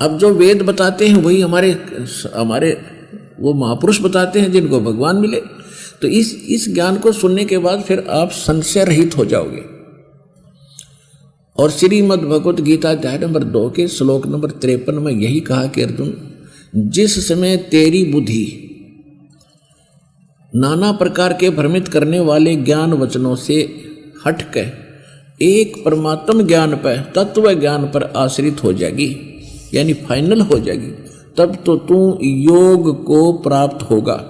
अब जो वेद बताते हैं वही हमारे हमारे वो महापुरुष बताते हैं जिनको भगवान मिले। तो इस ज्ञान को सुनने के बाद फिर आप संशय रहित हो जाओगे। और श्रीमद् भगवत गीता अध्याय नंबर 2 के श्लोक नंबर 53 में यही कहा कि अर्जुन, जिस समय तेरी बुद्धि नाना प्रकार के भ्रमित करने वाले ज्ञान वचनों से हटकर एक परमात्म ज्ञान पर, तत्व ज्ञान पर आश्रित हो जाएगी, यानी फाइनल हो जाएगी, तब तो तू योग को प्राप्त होगा।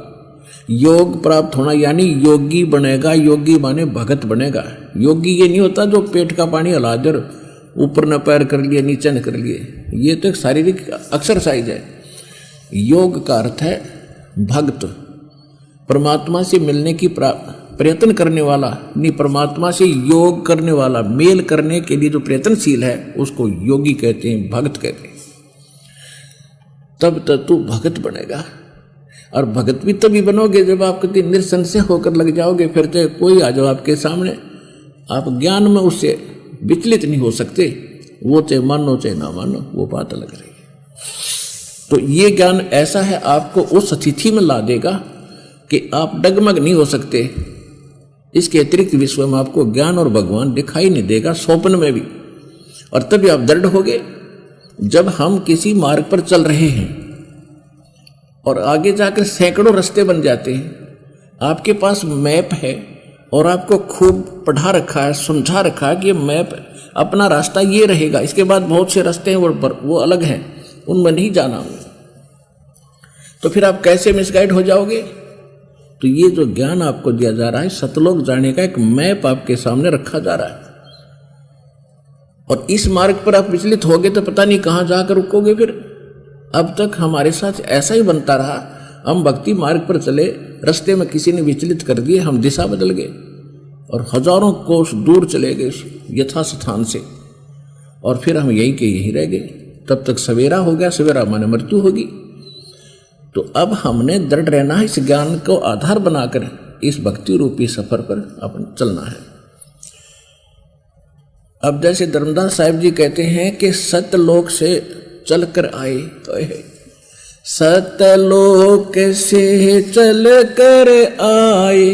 योग प्राप्त होना यानी योगी बनेगा। योगी माने भगत बनेगा। योगी ये नहीं होता जो पेट का पानी हिला दे, ऊपर न पैर कर लिए नीचे न कर लिए, ये तो एक शारीरिक एक्सरसाइज है। योग का अर्थ है भक्त, परमात्मा से मिलने की प्रयत्न करने वाला, नहीं परमात्मा से योग करने वाला, मेल करने के लिए जो प्रयत्नशील है उसको योगी कहते हैं, भक्त कहते हैं। तब तक तू भगत बनेगा। और भगत भी तभी बनोगे जब आप कभी निसंशय होकर लग जाओगे। फिर तो कोई आ जाओ आपके सामने, आप ज्ञान में उससे विचलित नहीं हो सकते। वो चाहे मानो चाहे ना मानो, वो बात अलग रही। तो ये ज्ञान ऐसा है, आपको उस स्थिति में ला देगा कि आप डगमग नहीं हो सकते। इसके अतिरिक्त विश्व में आपको ज्ञान और भगवान दिखाई नहीं देगा, स्वप्न में भी। और तभी आप दृढ़ होगे। जब हम किसी मार्ग पर चल रहे हैं और आगे जाकर सैकड़ों रास्ते बन जाते हैं, आपके पास मैप है और आपको खूब पढ़ा रखा है, समझा रखा है कि मैप अपना रास्ता ये रहेगा, इसके बाद बहुत से रास्ते हैं वो अलग हैं, उनमें नहीं जाना हो, तो फिर आप कैसे मिसगाइड हो जाओगे। तो ये जो ज्ञान आपको दिया जा रहा है, सतलोक जाने का एक मैप आपके सामने रखा जा रहा है। और इस मार्ग पर आप विचलित होगे तो पता नहीं कहाँ जाकर रुकोगे। फिर अब तक हमारे साथ ऐसा ही बनता रहा। हम भक्ति मार्ग पर चले, रास्ते में किसी ने विचलित कर दिए, हम दिशा बदल गए और हजारों कोस दूर चले गए यथास्थान से, और फिर हम यहीं के यहीं रह गए। तब तक सवेरा हो गया, सवेरा माने मृत्यु होगी। तो अब हमने दृढ़ रहना है, इस ज्ञान को आधार बनाकर इस भक्ति रूपी सफर पर अपन चलना है। अब जैसे धर्मदास साहिब जी कहते हैं कि सतलोक से चल कर आए, सतलोक से चल कर आए,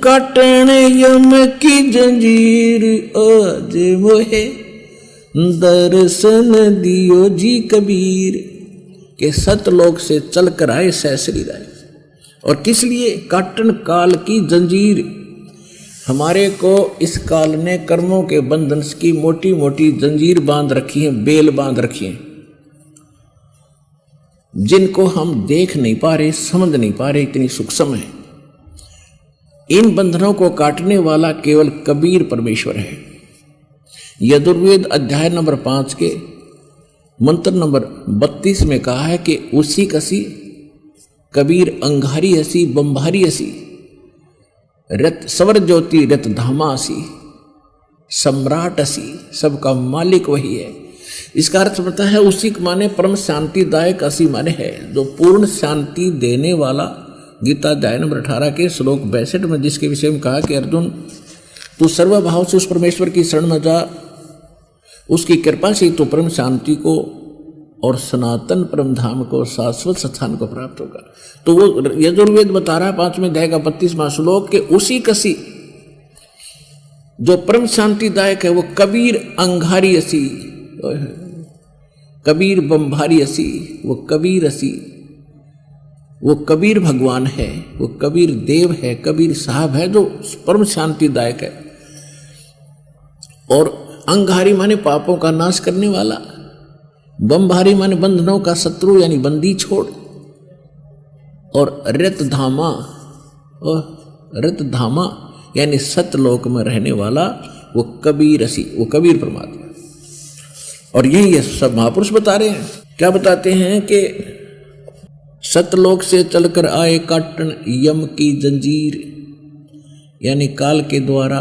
काटन यम की जंजीर आज मोहे, दर्शन दियो जी कबीर। के सतलोक से चल कर आए सहसरी राय। और किस लिए? काटन काल की जंजीर। हमारे को इस काल ने कर्मों के बंधन की मोटी मोटी जंजीर बांध रखी है, बेल बांध रखी है, जिनको हम देख नहीं पा रहे, समझ नहीं पा रहे, इतनी सूक्ष्म है। इन बंधनों को काटने वाला केवल कबीर परमेश्वर है। यजुर्वेद अध्याय नंबर 5 के मंत्र नंबर 32 में कहा है कि उसी कसी कबीर अंगारी हसी बम्भारी हसी, रत सवर ज्योति रत धामा हसी, सम्राट हसी, सबका मालिक वही है। इसका अर्थ पता है, उसी माने परम शांतिदायक हसी माने है, जो पूर्ण शांति देने वाला। गीता अध्याय नंबर 18 के श्लोक 62 में जिसके विषय में कहा कि अर्जुन तू सर्वभाव से उस परमेश्वर की शरण में जा, उसकी कृपा से तो परम शांति को और सनातन परम धाम को, शाश्वत स्थान को प्राप्त होगा। तो वो यजुर्वेद बता रहा है 5वें अध्याय का 32वां श्लोक के उसी कसी जो परम शांतिदायक है, वो कबीर अंगारी असी, कबीर बम्भारी असी, वो कबीर असी, वो कबीर भगवान है, वो कबीर देव है, कबीर साहब है, जो परम शांतिदायक है। और अंगारी माने पापों का नाश करने वाला, बम्भारी माने बंधनों का शत्रु यानी बंदी छोड़, और रतधामा, और रतधामा यानी सतलोक में रहने वाला वो कबीर असी, वो कबीर परमात्मा। और यही ये सब महापुरुष बता रहे हैं। क्या बताते हैं कि सतलोक से चलकर आए काटन यम की जंजीर, यानी काल के द्वारा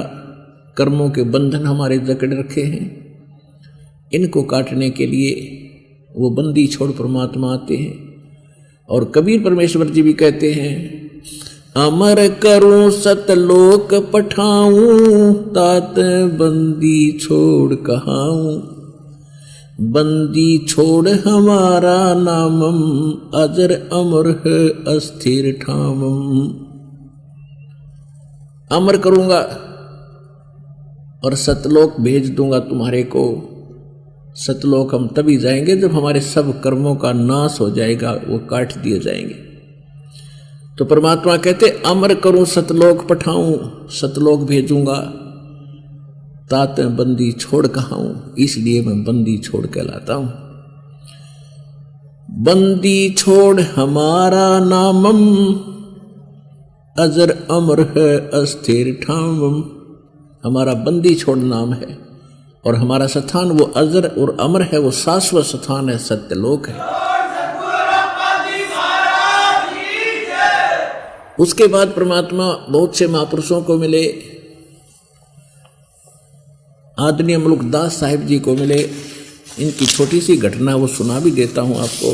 कर्मों के बंधन हमारे जकड़ रखे हैं, इनको काटने के लिए वो बंदी छोड़ परमात्मा आते हैं। और कबीर परमेश्वर जी भी कहते हैं, अमर करूं सतलोक पठाऊं, तात बंदी छोड़ कहाऊं, बंदी छोड़ हमारा नामम, अजर अमर है अस्थिर ठामम। अमर करूंगा और सतलोक भेज दूंगा तुम्हारे को। सतलोक हम तभी जाएंगे जब हमारे सब कर्मों का नाश हो जाएगा, वो काट दिए जाएंगे। तो परमात्मा कहते अमर करूं सतलोक पठाऊं, सतलोक भेजूंगा, तात बंदी छोड़ कहाऊं, इसलिए मैं बंदी छोड़ कहलाता हूं। बंदी छोड़ हमारा नामम, अजर अमर है अस्थिर ठामम। हमारा बंदी छोड़ नाम है और हमारा स्थान वो अजर और अमर है, वो शाश्वत स्थान है, सत्यलोक है। उसके बाद परमात्मा बहुत से महापुरुषों को मिले, आदरणीय मुल्कदास साहिब जी को मिले। इनकी छोटी सी घटना वो सुना भी देता हूं आपको।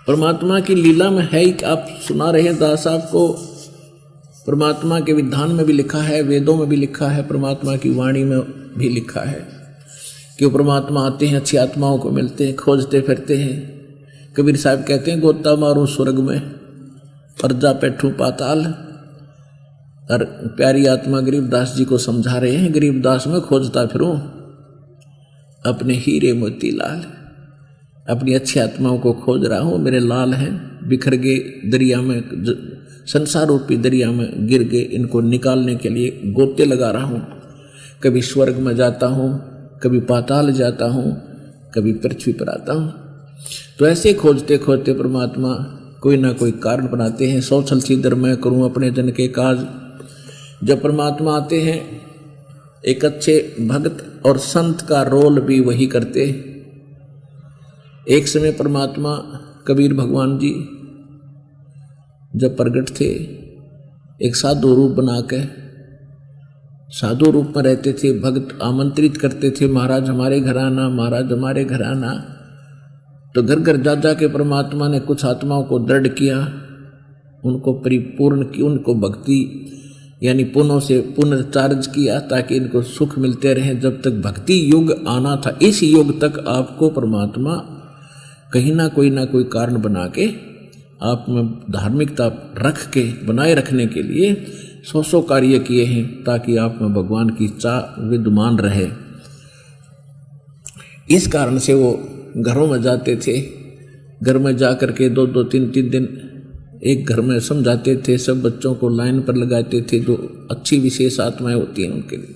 परमात्मा की लीला में है कि आप सुना रहे हैं दास साहब को। परमात्मा के विधान में भी लिखा है, वेदों में भी लिखा है, परमात्मा की वाणी में भी लिखा है कि वो परमात्मा आते हैं, अच्छी आत्माओं को मिलते हैं, खोजते फिरते हैं। कबीर साहब कहते हैं गोता मारूं स्वर्ग में और जा बैठूं पाताल। और प्यारी आत्मा गरीबदास जी को समझा रहे हैं, गरीबदास में खोजता फिरूं अपने हीरे मोती लाल। अपनी अच्छी आत्माओं को खोज रहा हूँ, मेरे लाल हैं, बिखर गए दरिया में, संसार रूपी दरिया में गिर गए, इनको निकालने के लिए गोते लगा रहा हूँ। कभी स्वर्ग में जाता हूँ, कभी पाताल जाता हूँ, कभी पृथ्वी पर आता हूँ। तो ऐसे खोजते खोजते परमात्मा कोई ना कोई कारण बनाते हैं। सौ छल सीधर मैं करूँ अपने जन के काज। जब परमात्मा आते हैं, एक अच्छे भक्त और संत का रोल भी वही करते। एक समय परमात्मा कबीर भगवान जी जब प्रगट थे, एक साधु रूप बना के साधु रूप में रहते थे। भक्त आमंत्रित करते थे, महाराज हमारे घर आना, महाराज हमारे घर आना। तो घर घर जा जा के परमात्मा ने कुछ आत्माओं को दृढ़ किया, उनको परिपूर्ण की, उनको भक्ति यानी पुनः से पुनर्चार्ज किया ताकि इनको सुख मिलते रहे। जब तक भक्ति युग आना था, इस युग तक आपको परमात्मा कहीं ना कोई कारण बना के आप में धार्मिकता रख के बनाए रखने के लिए सौ कार्य किए हैं, ताकि आप में भगवान की चाह विद्यमान रहे। इस कारण से वो घरों में जाते थे, घर में जा कर के 2-2, 3-3 दिन एक घर में समझाते थे। सब बच्चों को लाइन पर लगाते थे, जो अच्छी विशेष आत्माएं होती हैं उनके लिए।